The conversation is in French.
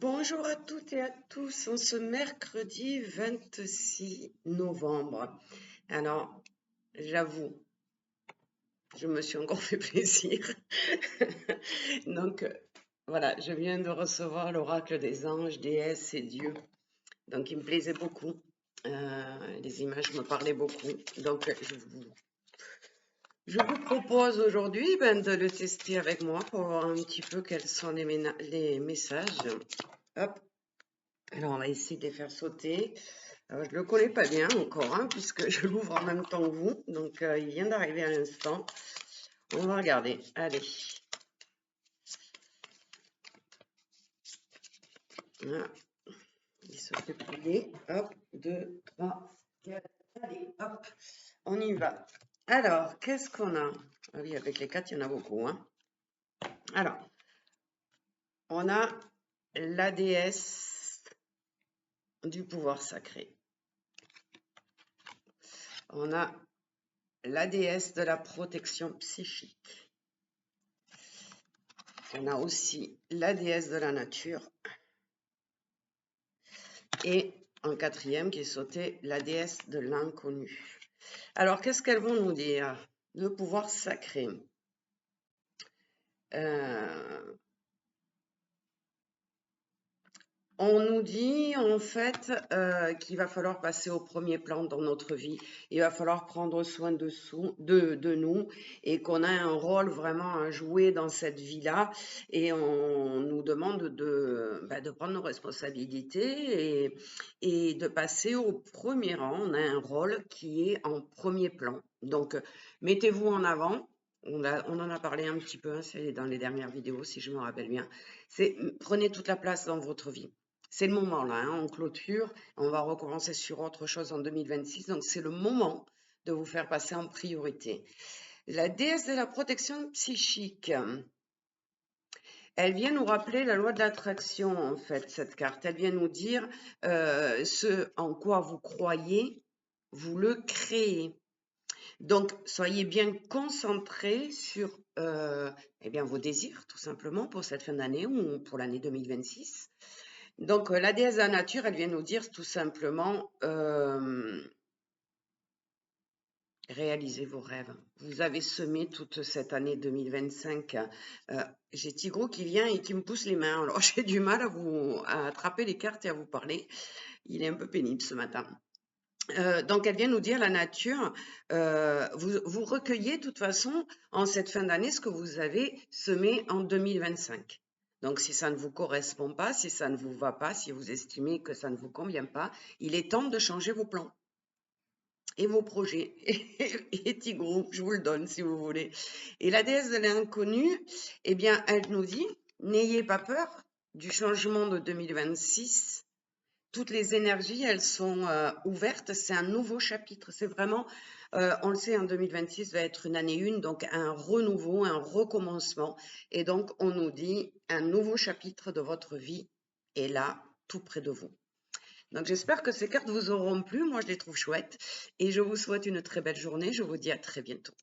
Bonjour à toutes et à tous, en ce mercredi 26 novembre. Alors, j'avoue, je me suis encore fait plaisir. Donc, voilà, je viens de recevoir l'oracle des anges, déesses et dieux. Donc, il me plaisait beaucoup. Les images me parlaient beaucoup. Donc, je vous propose aujourd'hui de le tester avec moi pour voir un petit peu quels sont les messages. Hop. Alors, on va essayer de les faire sauter. Alors, je ne le connais pas bien encore, hein, puisque je l'ouvre en même temps que vous. Donc, il vient d'arriver à l'instant. On va regarder. Allez. Voilà. Il se fait plier. Hop, 2, 3, 4. Allez, hop, on y va. Alors, qu'est-ce qu'on a? Ah oui, avec les 4, il y en a beaucoup. Hein. Alors, on a la déesse du pouvoir sacré. On a la déesse de la protection psychique. On a aussi la déesse de la nature. Et en quatrième qui est sauté, la déesse de l'inconnu. Alors, qu'est-ce qu'elles vont nous dire? Le pouvoir sacré. On nous dit en fait qu'il va falloir passer au premier plan dans notre vie. Il va falloir prendre soin de nous et qu'on a un rôle vraiment à jouer dans cette vie-là. Et on nous demande de prendre nos responsabilités et de passer au premier rang. On a un rôle qui est en premier plan. Donc, mettez-vous en avant. On en a parlé un petit peu, hein, c'est dans les dernières vidéos, si je me rappelle bien. Prenez toute la place dans votre vie. C'est le moment là, hein, on clôture, on va recommencer sur autre chose en 2026, donc c'est le moment de vous faire passer en priorité. La déesse de la protection psychique, elle vient nous rappeler la loi de l'attraction en fait, cette carte. Elle vient nous dire ce en quoi vous croyez, vous le créez. Donc, soyez bien concentrés sur vos désirs, tout simplement, pour cette fin d'année ou pour l'année 2026. Donc, la déesse de la nature, elle vient nous dire tout simplement, réalisez vos rêves. Vous avez semé toute cette année 2025. J'ai Tigro qui vient et qui me pousse les mains. Alors, j'ai du mal à attraper les cartes et à vous parler. Il est un peu pénible ce matin. Donc, elle vient nous dire, la nature, vous recueillez de toute façon en cette fin d'année ce que vous avez semé en 2025. Donc, si ça ne vous correspond pas, si ça ne vous va pas, si vous estimez que ça ne vous convient pas, il est temps de changer vos plans et vos projets. Et Tigrou, je vous le donne si vous voulez. Et la déesse de l'inconnu, eh bien, elle nous dit, n'ayez pas peur du changement de 2026. Toutes les énergies, elles sont ouvertes. C'est un nouveau chapitre. C'est vraiment, on le sait, en 2026 va être une année 1, donc un renouveau, un recommencement. Et donc, on nous dit, un nouveau chapitre de votre vie est là, tout près de vous. Donc, j'espère que ces cartes vous auront plu. Moi, je les trouve chouettes. Et je vous souhaite une très belle journée. Je vous dis à très bientôt.